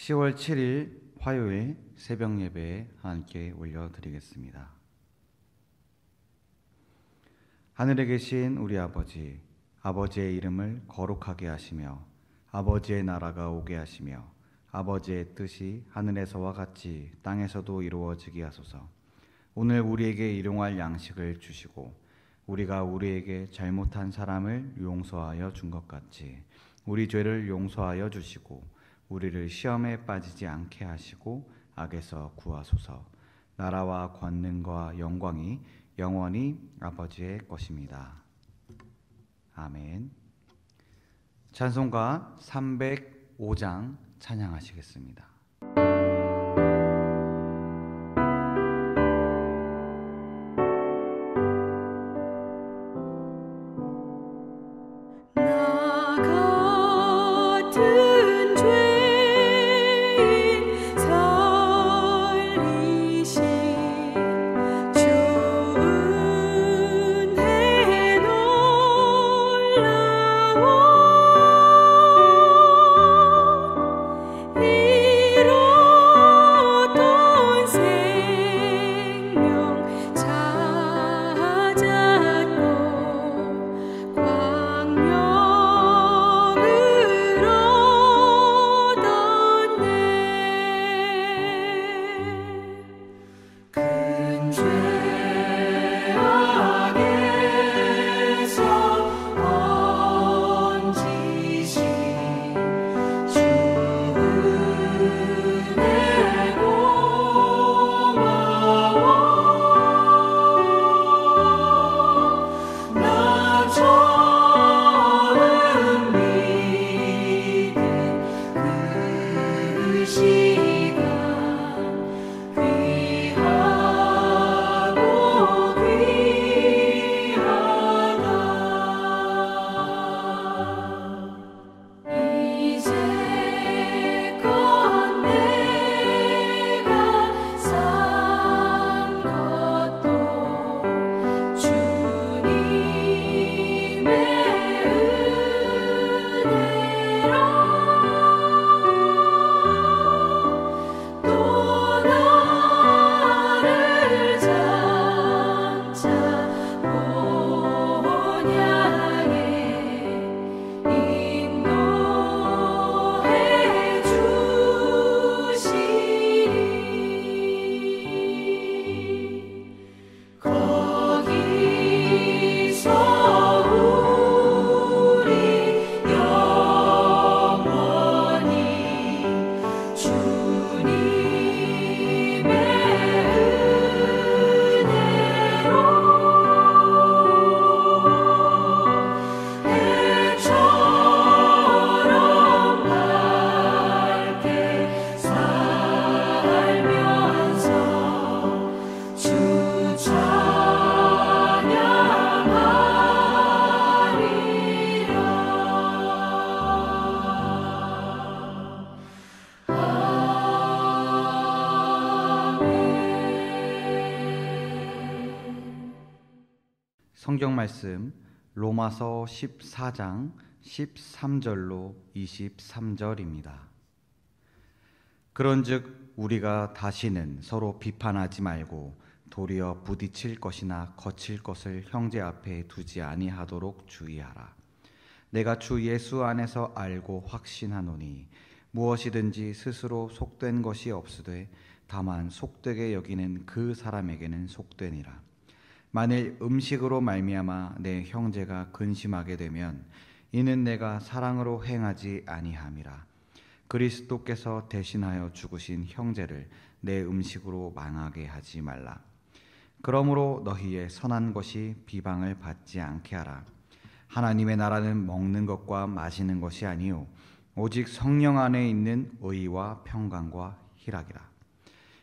10월 7일 화요일 새벽 예배에 함께 올려드리겠습니다. 하늘에 계신 우리 아버지, 아버지의 이름을 거룩하게 하시며 아버지의 나라가 오게 하시며 아버지의 뜻이 하늘에서와 같이 땅에서도 이루어지게 하소서. 오늘 우리에게 일용할 양식을 주시고 우리가 우리에게 잘못한 사람을 용서하여 준 것 같이 우리 죄를 용서하여 주시고 우리를 시험에 빠지지 않게 하시고 악에서 구하소서. 나라와 권능과 영광이 영원히 아버지의 것입니다. 아멘. 찬송가 305장 찬양하시겠습니다. 성경 말씀 로마서 14장 13절로 23절입니다. 그런즉 우리가 다시는 서로 비판하지 말고 도리어 부딪힐 것이나 거칠 것을 형제 앞에 두지 아니하도록 주의하라. 내가 주 예수 안에서 알고 확신하노니 무엇이든지 스스로 속된 것이 없으되 다만 속되게 여기는 그 사람에게는 속되니라. 만일 음식으로 말미암아 내 형제가 근심하게 되면 이는 내가 사랑으로 행하지 아니함이라. 그리스도께서 대신하여 죽으신 형제를 내 음식으로 망하게 하지 말라. 그러므로 너희의 선한 것이 비방을 받지 않게 하라. 하나님의 나라는 먹는 것과 마시는 것이 아니요 오직 성령 안에 있는 의와 평강과 희락이라.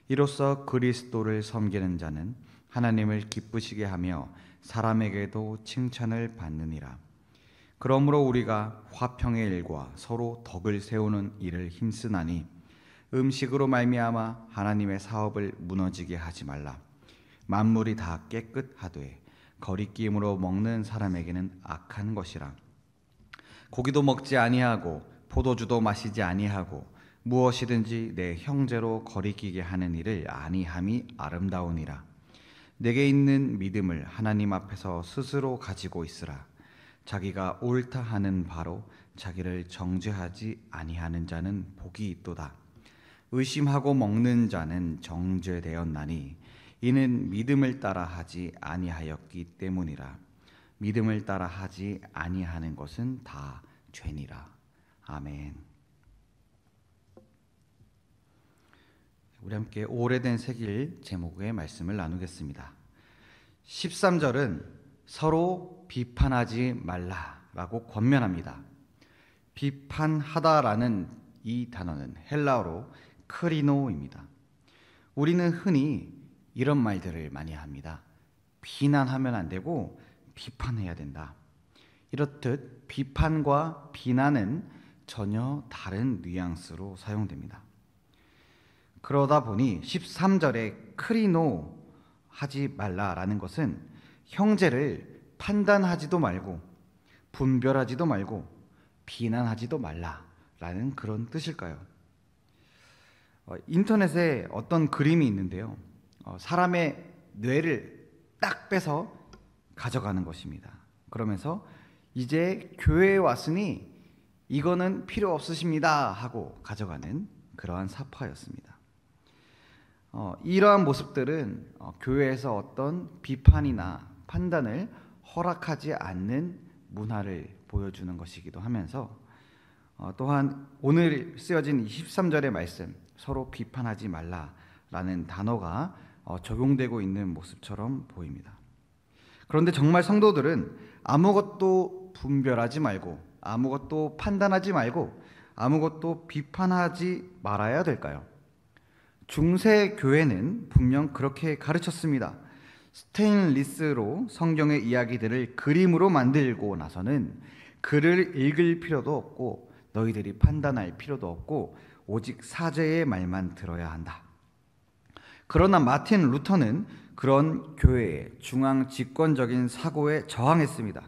이로써 그리스도를 섬기는 자는 하나님을 기쁘시게 하며 사람에게도 칭찬을 받느니라. 그러므로 우리가 화평의 일과 서로 덕을 세우는 일을 힘쓰나니 음식으로 말미암아 하나님의 사업을 무너지게 하지 말라. 만물이 다 깨끗하되 거리끼임으로 먹는 사람에게는 악한 것이라. 고기도 먹지 아니하고 포도주도 마시지 아니하고 무엇이든지 내 형제로 거리끼게 하는 일을 아니함이 아름다우니라. 내게 있는 믿음을 하나님 앞에서 스스로 가지고 있으라. 자기가 옳다 하는 바로 자기를 정죄하지 아니하는 자는 복이 있도다. 의심하고 먹는 자는 정죄되었나니 이는 믿음을 따라 하지 아니하였기 때문이라. 믿음을 따라 하지 아니하는 것은 다 죄니라. 아멘. 우리 함께 오래된 새길 제목의 말씀을 나누겠습니다. 13절은 서로 비판하지 말라라고 권면합니다. 비판하다라는 이 단어는 헬라어로 크리노입니다. 우리는 흔히 이런 말들을 많이 합니다. 비난하면 안 되고 비판해야 된다. 이렇듯 비판과 비난은 전혀 다른 뉘앙스로 사용됩니다. 그러다 보니 13절에 크리노 하지 말라라는 것은 형제를 판단하지도 말고 분별하지도 말고 비난하지도 말라라는 그런 뜻일까요? 인터넷에 어떤 그림이 있는데요. 사람의 뇌를 딱 빼서 가져가는 것입니다. 그러면서 이제 교회에 왔으니 이거는 필요 없으십니다 하고 가져가는 그러한 사파였습니다. 이러한 모습들은 교회에서 어떤 비판이나 판단을 허락하지 않는 문화를 보여주는 것이기도 하면서 또한 오늘 쓰여진 13절의 말씀 서로 비판하지 말라라는 단어가 적용되고 있는 모습처럼 보입니다. 그런데 정말 성도들은 아무것도 분별하지 말고 아무것도 판단하지 말고 아무것도 비판하지 말아야 될까요? 중세 교회는 분명 그렇게 가르쳤습니다. 스테인리스로 성경의 이야기들을 그림으로 만들고 나서는 글을 읽을 필요도 없고 너희들이 판단할 필요도 없고 오직 사제의 말만 들어야 한다. 그러나 마틴 루터는 그런 교회의 중앙 집권적인 사고에 저항했습니다.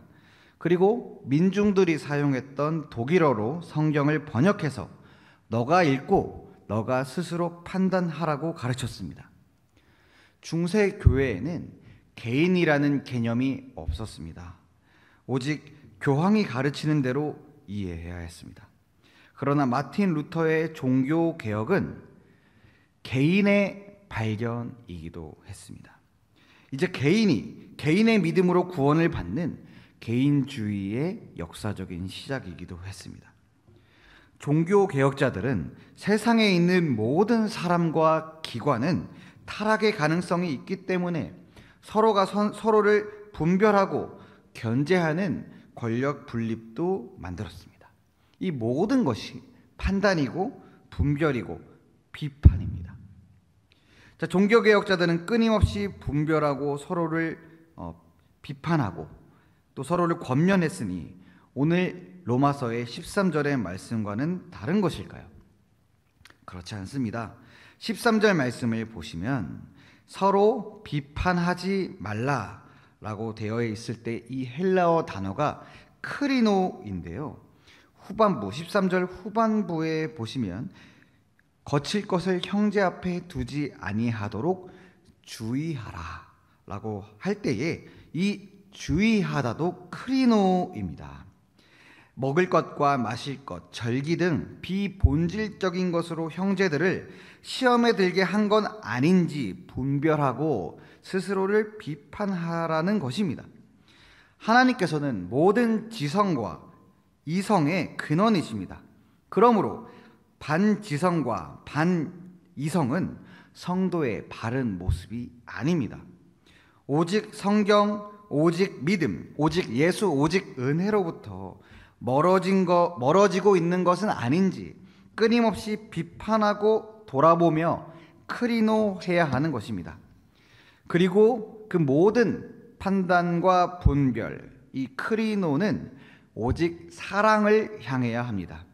그리고 민중들이 사용했던 독일어로 성경을 번역해서 너가 읽고 너가 스스로 판단하라고 가르쳤습니다. 중세 교회에는 개인이라는 개념이 없었습니다. 오직 교황이 가르치는 대로 이해해야 했습니다. 그러나 마틴 루터의 종교 개혁은 개인의 발견이기도 했습니다. 이제 개인의 믿음으로 구원을 받는 개인주의의 역사적인 시작이기도 했습니다. 종교 개혁자들은 세상에 있는 모든 사람과 기관은 타락의 가능성이 있기 때문에 서로가 서로를 분별하고 견제하는 권력 분립도 만들었습니다. 이 모든 것이 판단이고 분별이고 비판입니다. 자, 종교 개혁자들은 끊임없이 분별하고 서로를 비판하고 또 서로를 권면했으니 오늘 로마서의 13절의 말씀과는 다른 것일까요? 그렇지 않습니다. 13절 말씀을 보시면 서로 비판하지 말라라고 되어 있을 때 이 헬라어 단어가 크리노인데요. 후반부 13절 후반부에 보시면 거칠 것을 형제 앞에 두지 아니하도록 주의하라 라고 할 때에 이 주의하다도 크리노입니다. 먹을 것과 마실 것, 절기 등 비본질적인 것으로 형제들을 시험에 들게 한 건 아닌지 분별하고 스스로를 비판하라는 것입니다. 하나님께서는 모든 지성과 이성의 근원이십니다. 그러므로 반지성과 반이성은 성도의 바른 모습이 아닙니다. 오직 성경, 오직 믿음, 오직 예수, 오직 은혜로부터 멀어지고 있는 것은 아닌지 끊임없이 비판하고 돌아보며 크리노해야 하는 것입니다. 그리고 그 모든 판단과 분별, 이 크리노는 오직 사랑을 향해야 합니다.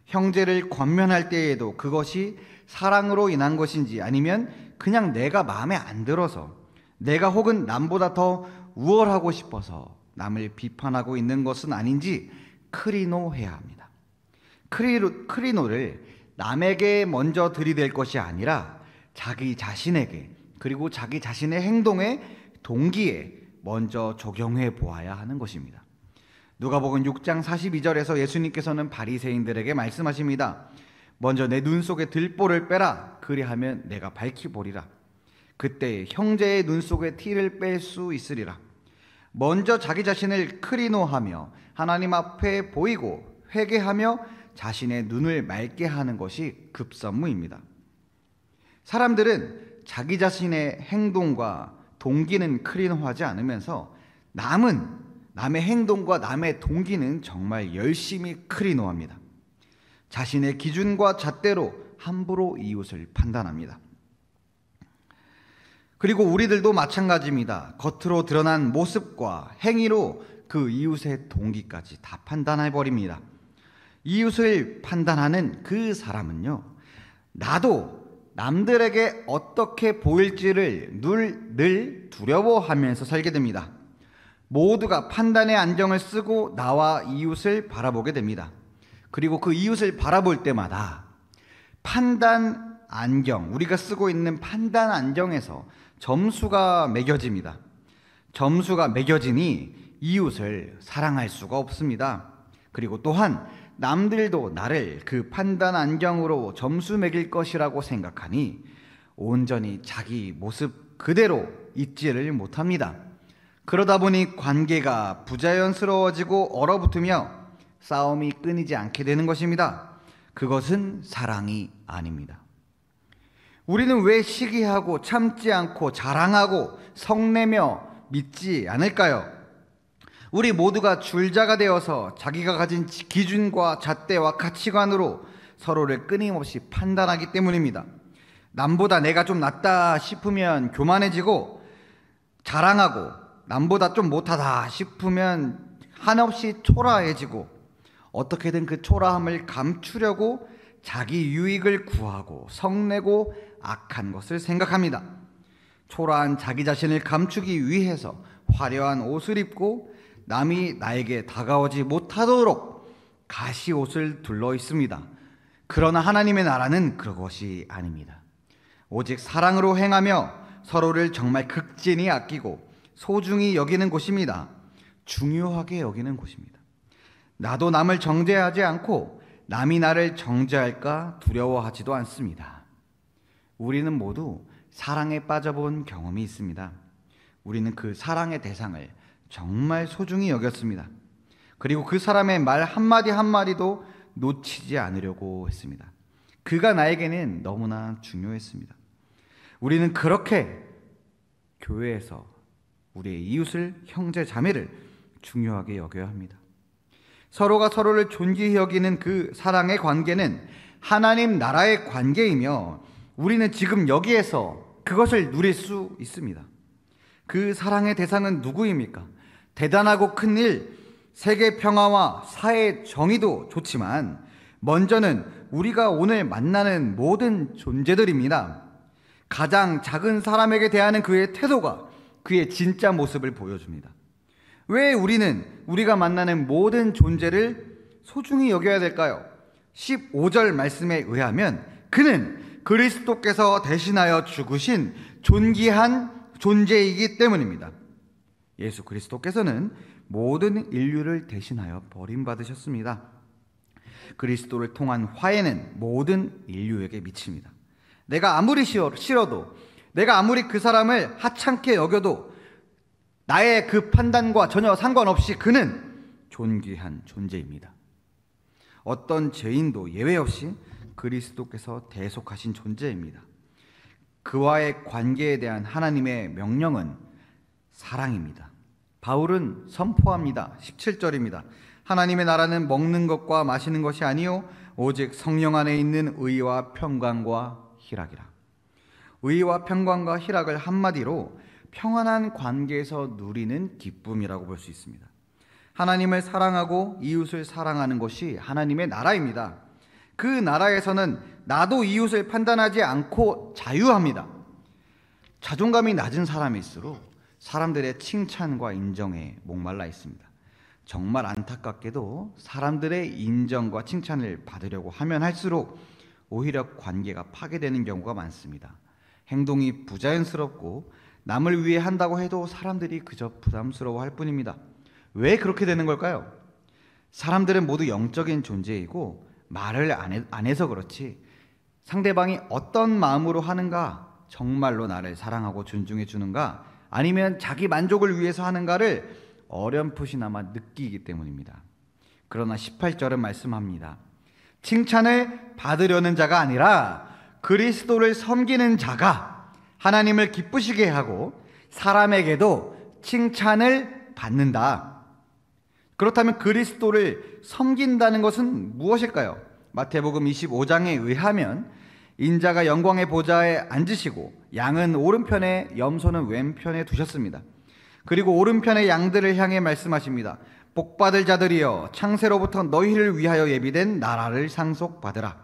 형제를 권면할 때에도 그것이 사랑으로 인한 것인지 아니면 그냥 내가 마음에 안 들어서 내가 혹은 남보다 더 우월하고 싶어서 남을 비판하고 있는 것은 아닌지 크리노해야 합니다. 크리노를 남에게 먼저 들이댈 것이 아니라 자기 자신에게, 그리고 자기 자신의 행동에, 동기에 먼저 적용해 보아야 하는 것입니다. 누가복음 6장 42절에서 예수님께서는 바리새인들에게 말씀하십니다. 먼저 내 눈 속에 들보를 빼라. 그리하면 내가 밝히 보리라. 그때 형제의 눈 속에 티를 뺄 수 있으리라. 먼저 자기 자신을 크리노하며 하나님 앞에 보이고 회개하며 자신의 눈을 맑게 하는 것이 급선무입니다. 사람들은 자기 자신의 행동과 동기는 크리노하지 않으면서 남의 행동과 남의 동기는 정말 열심히 크리노합니다. 자신의 기준과 잣대로 함부로 이웃을 판단합니다. 그리고 우리들도 마찬가지입니다. 겉으로 드러난 모습과 행위로 그 이웃의 동기까지 다 판단해버립니다. 이웃을 판단하는 그 사람은요, 나도 남들에게 어떻게 보일지를 늘 두려워하면서 살게 됩니다. 모두가 판단의 안경을 쓰고 나와 이웃을 바라보게 됩니다. 그리고 그 이웃을 바라볼 때마다 판단 안경, 우리가 쓰고 있는 판단 안경에서 점수가 매겨집니다. 점수가 매겨지니 이웃을 사랑할 수가 없습니다. 그리고 또한 남들도 나를 그 판단 안경으로 점수 매길 것이라고 생각하니 온전히 자기 모습 그대로 있지를 못합니다. 그러다 보니 관계가 부자연스러워지고 얼어붙으며 싸움이 끊이지 않게 되는 것입니다. 그것은 사랑이 아닙니다. 우리는 왜 시기하고 참지 않고 자랑하고 성내며 믿지 않을까요? 우리 모두가 줄자가 되어서 자기가 가진 기준과 잣대와 가치관으로 서로를 끊임없이 판단하기 때문입니다. 남보다 내가 좀 낫다 싶으면 교만해지고, 자랑하고 남보다 좀 못하다 싶으면 한없이 초라해지고, 어떻게든 그 초라함을 감추려고 자기 유익을 구하고 성내고 악한 것을 생각합니다. 초라한 자기 자신을 감추기 위해서 화려한 옷을 입고 남이 나에게 다가오지 못하도록 가시옷을 둘러 있습니다. 그러나 하나님의 나라는 그것이 아닙니다. 오직 사랑으로 행하며 서로를 정말 극진히 아끼고 소중히 여기는 곳입니다. 중요하게 여기는 곳입니다. 나도 남을 정죄하지 않고 남이 나를 정죄할까 두려워하지도 않습니다. 우리는 모두 사랑에 빠져본 경험이 있습니다. 우리는 그 사랑의 대상을 정말 소중히 여겼습니다. 그리고 그 사람의 말 한마디 한마디도 놓치지 않으려고 했습니다. 그가 나에게는 너무나 중요했습니다. 우리는 그렇게 교회에서 우리의 이웃을, 형제 자매를 중요하게 여겨야 합니다. 서로가 서로를 존귀히 여기는 그 사랑의 관계는 하나님 나라의 관계이며 우리는 지금 여기에서 그것을 누릴 수 있습니다. 그 사랑의 대상은 누구입니까? 대단하고 큰 일, 세계 평화와 사회 정의도 좋지만 먼저는 우리가 오늘 만나는 모든 존재들입니다. 가장 작은 사람에게 대하는 그의 태도가 그의 진짜 모습을 보여줍니다. 왜 우리는 우리가 만나는 모든 존재를 소중히 여겨야 될까요? 15절 말씀에 의하면 그는 그리스도께서 대신하여 죽으신 존귀한 존재이기 때문입니다. 예수 그리스도께서는 모든 인류를 대신하여 버림받으셨습니다. 그리스도를 통한 화해는 모든 인류에게 미칩니다. 내가 아무리 싫어도, 내가 아무리 그 사람을 하찮게 여겨도 나의 그 판단과 전혀 상관없이 그는 존귀한 존재입니다. 어떤 죄인도 예외 없이 그리스도께서 대속하신 존재입니다. 그와의 관계에 대한 하나님의 명령은 사랑입니다. 바울은 선포합니다. 17절입니다. 하나님의 나라는 먹는 것과 마시는 것이 아니요 오직 성령 안에 있는 의와 평강과 희락이라. 의와 평강과 희락을 한마디로 평안한 관계에서 누리는 기쁨이라고 볼 수 있습니다. 하나님을 사랑하고 이웃을 사랑하는 것이 하나님의 나라입니다. 그 나라에서는 나도 이웃을 판단하지 않고 자유합니다. 자존감이 낮은 사람일수록 사람들의 칭찬과 인정에 목말라 있습니다. 정말 안타깝게도 사람들의 인정과 칭찬을 받으려고 하면 할수록 오히려 관계가 파괴되는 경우가 많습니다. 행동이 부자연스럽고 남을 위해 한다고 해도 사람들이 그저 부담스러워할 뿐입니다. 왜 그렇게 되는 걸까요? 사람들은 모두 영적인 존재이고 말을 안 해서 그렇지 상대방이 어떤 마음으로 하는가, 정말로 나를 사랑하고 존중해 주는가, 아니면 자기 만족을 위해서 하는가를 어렴풋이나마 느끼기 때문입니다. 그러나 18절은 말씀합니다. 칭찬을 받으려는 자가 아니라 그리스도를 섬기는 자가 하나님을 기쁘시게 하고 사람에게도 칭찬을 받는다. 그렇다면 그리스도를 섬긴다는 것은 무엇일까요? 마태복음 25장에 의하면 인자가 영광의 보좌에 앉으시고 양은 오른편에 염소는 왼편에 두셨습니다. 그리고 오른편의 양들을 향해 말씀하십니다. 복받을 자들이여 창세로부터 너희를 위하여 예비된 나라를 상속받으라.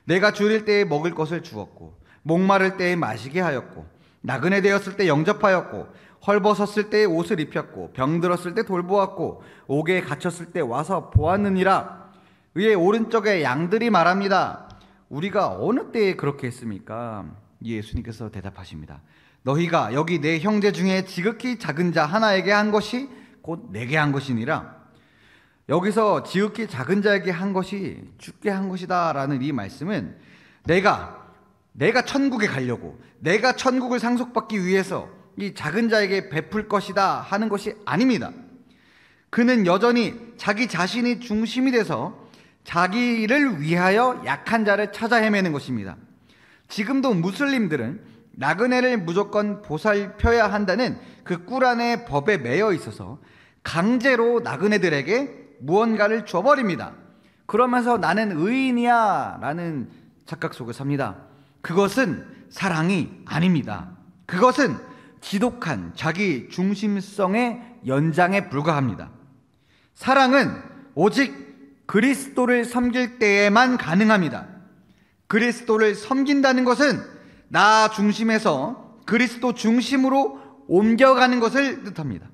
내가 줄일 때에 먹을 것을 주었고 목마를 때에 마시게 하였고 나그네 되었을 때 영접하였고 헐벗었을 때에 옷을 입혔고 병들었을 때 돌보았고 옥에 갇혔을 때 와서 보았느니라. 의의 오른쪽에 양들이 말합니다. 우리가 어느 때에 그렇게 했습니까? 예수님께서 대답하십니다. 너희가 여기 내 형제 중에 지극히 작은 자 하나에게 한 것이 곧 내게 한 것이니라. 여기서 지극히 작은 자에게 한 것이 주께 한 것이다 라는 이 말씀은 내가 천국에 가려고, 내가 천국을 상속받기 위해서 이 작은 자에게 베풀 것이다 하는 것이 아닙니다. 그는 여전히 자기 자신이 중심이 돼서 자기를 위하여 약한 자를 찾아 헤매는 것입니다. 지금도 무슬림들은 나그네를 무조건 보살펴야 한다는 그 꿀안의 법에 매여 있어서 강제로 나그네들에게 무언가를 줘버립니다. 그러면서 나는 의인이야 라는 착각 속에 삽니다. 그것은 사랑이 아닙니다. 그것은 지독한 자기 중심성의 연장에 불과합니다. 사랑은 오직 그리스도를 섬길 때에만 가능합니다. 그리스도를 섬긴다는 것은 나 중심에서 그리스도 중심으로 옮겨가는 것을 뜻합니다.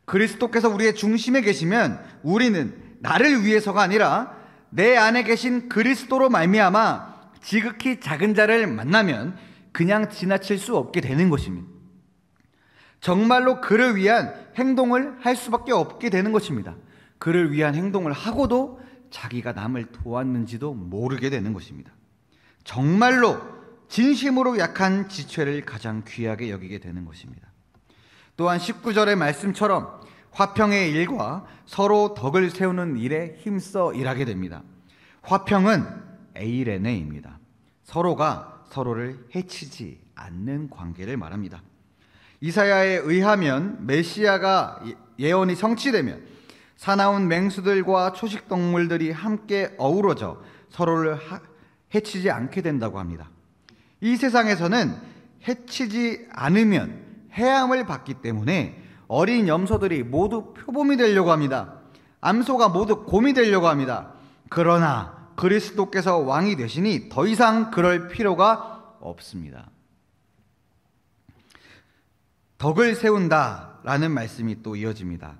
그리스도께서 우리의 중심에 계시면 우리는 나를 위해서가 아니라 내 안에 계신 그리스도로 말미암아 지극히 작은 자를 만나면 그냥 지나칠 수 없게 되는 것입니다. 정말로 그를 위한 행동을 할 수밖에 없게 되는 것입니다. 그를 위한 행동을 하고도 자기가 남을 도왔는지도 모르게 되는 것입니다. 정말로 진심으로 약한 지체를 가장 귀하게 여기게 되는 것입니다. 또한 19절의 말씀처럼 화평의 일과 서로 덕을 세우는 일에 힘써 일하게 됩니다. 화평은 에이레네입니다. 서로가 서로를 해치지 않는 관계를 말합니다. 이사야에 의하면 메시아가 예언이 성취되면 사나운 맹수들과 초식동물들이 함께 어우러져 서로를 해치지 않게 된다고 합니다. 이 세상에서는 해치지 않으면 해함을 받기 때문에 어린 염소들이 모두 표범이 되려고 합니다. 암소가 모두 곰이 되려고 합니다. 그러나 그리스도께서 왕이 되시니 더 이상 그럴 필요가 없습니다. 덕을 세운다라는 말씀이 또 이어집니다.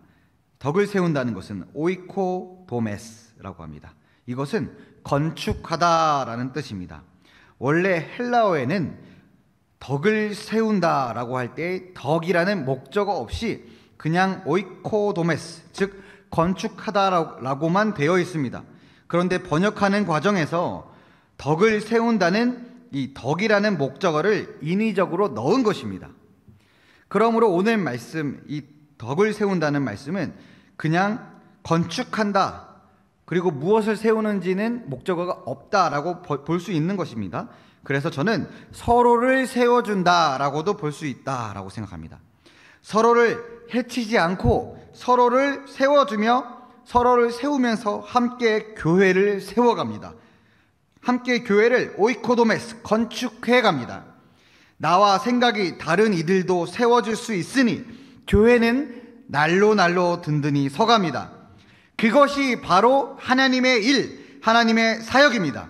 덕을 세운다는 것은 오이코도메스라고 합니다. 이것은 건축하다라는 뜻입니다. 원래 헬라어에는 덕을 세운다라고 할 때 덕이라는 목적어 없이 그냥 오이코도메스, 즉 건축하다라고만 되어 있습니다. 그런데 번역하는 과정에서 덕을 세운다는 이 덕이라는 목적어를 인위적으로 넣은 것입니다. 그러므로 오늘 말씀, 이 덕을 세운다는 말씀은 그냥 건축한다, 그리고 무엇을 세우는지는 목적어가 없다라고 볼 수 있는 것입니다. 그래서 저는 서로를 세워준다라고도 볼 수 있다라고 생각합니다. 서로를 해치지 않고 서로를 세워주며 서로를 세우면서 함께 교회를 세워갑니다. 함께 교회를 오이코도메스, 건축해갑니다. 나와 생각이 다른 이들도 세워줄 수 있으니 교회는 날로 든든히 서갑니다. 그것이 바로 하나님의 일, 하나님의 사역입니다.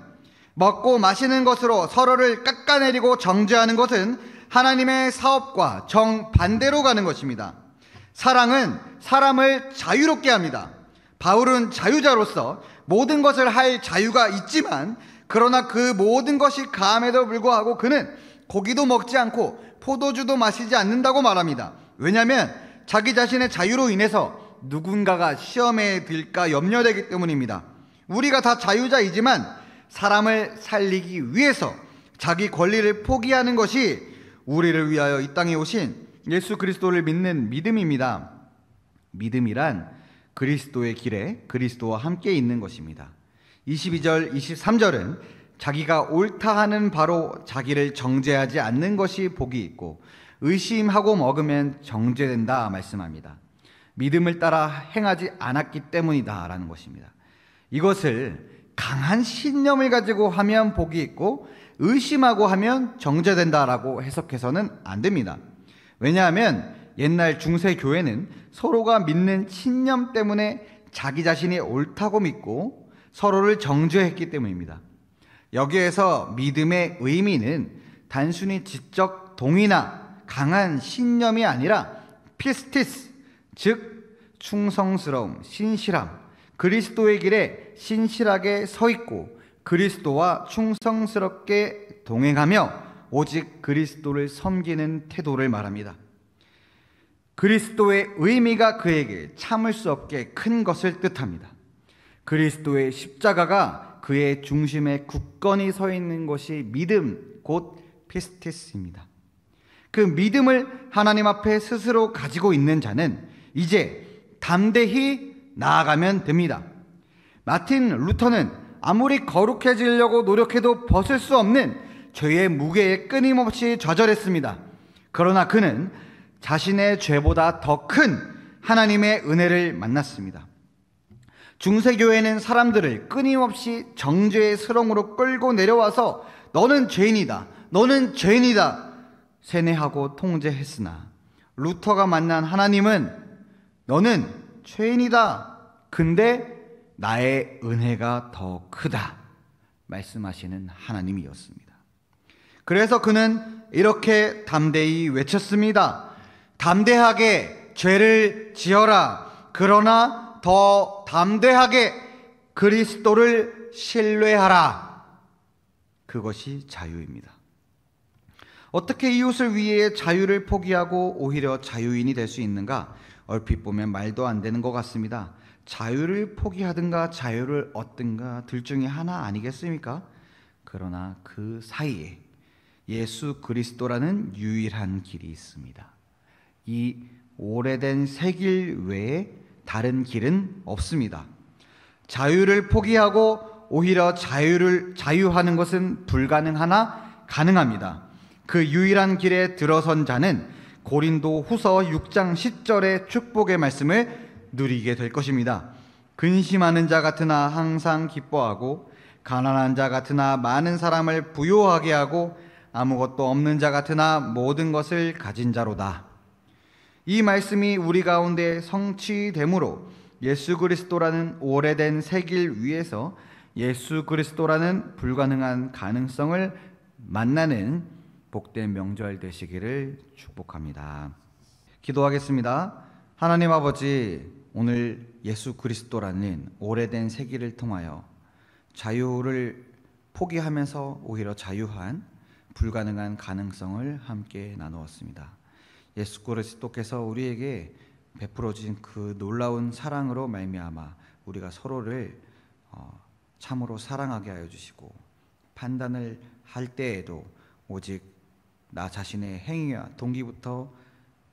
먹고 마시는 것으로 서로를 깎아내리고 정죄하는 것은 하나님의 사업과 정반대로 가는 것입니다. 사랑은 사람을 자유롭게 합니다. 바울은 자유자로서 모든 것을 할 자유가 있지만 그러나 그 모든 것이 감에도 불구하고 그는 고기도 먹지 않고 포도주도 마시지 않는다고 말합니다. 왜냐하면 자기 자신의 자유로 인해서 누군가가 시험에 들까 염려되기 때문입니다. 우리가 다 자유자이지만 사람을 살리기 위해서 자기 권리를 포기하는 것이 우리를 위하여 이 땅에 오신 예수 그리스도를 믿는 믿음입니다. 믿음이란 그리스도의 길에 그리스도와 함께 있는 것입니다. 22절, 23절은 자기가 옳다 하는 바로 자기를 정죄하지 않는 것이 복이 있고 의심하고 먹으면 정죄된다 말씀합니다. 믿음을 따라 행하지 않았기 때문이다 라는 것입니다. 이것을 강한 신념을 가지고 하면 복이 있고 의심하고 하면 정죄된다라고 해석해서는 안 됩니다. 왜냐하면 옛날 중세 교회는 서로가 믿는 신념 때문에 자기 자신이 옳다고 믿고 서로를 정죄했기 때문입니다. 여기에서 믿음의 의미는 단순히 지적 동의나 강한 신념이 아니라 피스티스, 즉 충성스러움, 신실함, 그리스도의 길에 신실하게 서 있고 그리스도와 충성스럽게 동행하며 오직 그리스도를 섬기는 태도를 말합니다. 그리스도의 의미가 그에게 참을 수 없게 큰 것을 뜻합니다. 그리스도의 십자가가 그의 중심에 굳건히 서 있는 것이 믿음, 곧 피스티스입니다. 그 믿음을 하나님 앞에 스스로 가지고 있는 자는 이제 담대히 나아가면 됩니다. 마틴 루터는 아무리 거룩해지려고 노력해도 벗을 수 없는 죄의 무게에 끊임없이 좌절했습니다. 그러나 그는 자신의 죄보다 더 큰 하나님의 은혜를 만났습니다. 중세교회는 사람들을 끊임없이 정죄의 수렁으로 끌고 내려와서 너는 죄인이다, 너는 죄인이다 세뇌하고 통제했으나 루터가 만난 하나님은 너는 죄인이다, 근데 나의 은혜가 더 크다 말씀하시는 하나님이었습니다. 그래서 그는 이렇게 담대히 외쳤습니다. 담대하게 죄를 지어라. 그러나 더 담대하게 그리스도를 신뢰하라. 그것이 자유입니다. 어떻게 이웃을 위해 자유를 포기하고 오히려 자유인이 될 수 있는가? 얼핏 보면 말도 안 되는 것 같습니다. 자유를 포기하든가 자유를 얻든가 둘 중에 하나 아니겠습니까? 그러나 그 사이에 예수 그리스도라는 유일한 길이 있습니다. 이 오래된 새 길 외에 다른 길은 없습니다. 자유를 포기하고 오히려 자유하는 것은 불가능하나 가능합니다. 그 유일한 길에 들어선 자는 고린도 후서 6장 10절의 축복의 말씀을 누리게 될 것입니다. 근심하는 자 같으나 항상 기뻐하고 가난한 자 같으나 많은 사람을 부요하게 하고 아무것도 없는 자 같으나 모든 것을 가진 자로다. 이 말씀이 우리 가운데 성취되므로 예수 그리스도라는 오래된 새 길 위에서 예수 그리스도라는 불가능한 가능성을 만나는 복된 명절 되시기를 축복합니다. 기도하겠습니다. 하나님 아버지, 오늘 예수 그리스도라는 오래된 새 길을 통하여 자유를 포기하면서 오히려 자유한 불가능한 가능성을 함께 나누었습니다. 예수 그리스도께서 우리에게 베풀어 주신 그 놀라운 사랑으로 말미암아 우리가 서로를 참으로 사랑하게 하여 주시고 판단을 할 때에도 오직 나 자신의 행위와 동기부터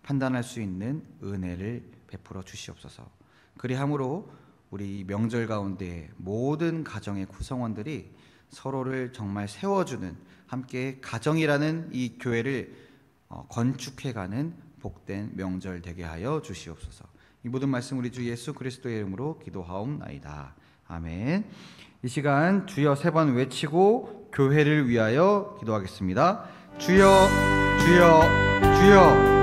판단할 수 있는 은혜를 베풀어 주시옵소서. 그리함으로 우리 명절 가운데 모든 가정의 구성원들이 서로를 정말 세워주는 함께 가정이라는 이 교회를 건축해가는 복된 명절 되게 하여 주시옵소서. 이 모든 말씀 우리 주 예수 그리스도의 이름으로 기도하옵나이다. 아멘. 이 시간 주여 3번 외치고 교회를 위하여 기도하겠습니다. 주여, 주여, 주여.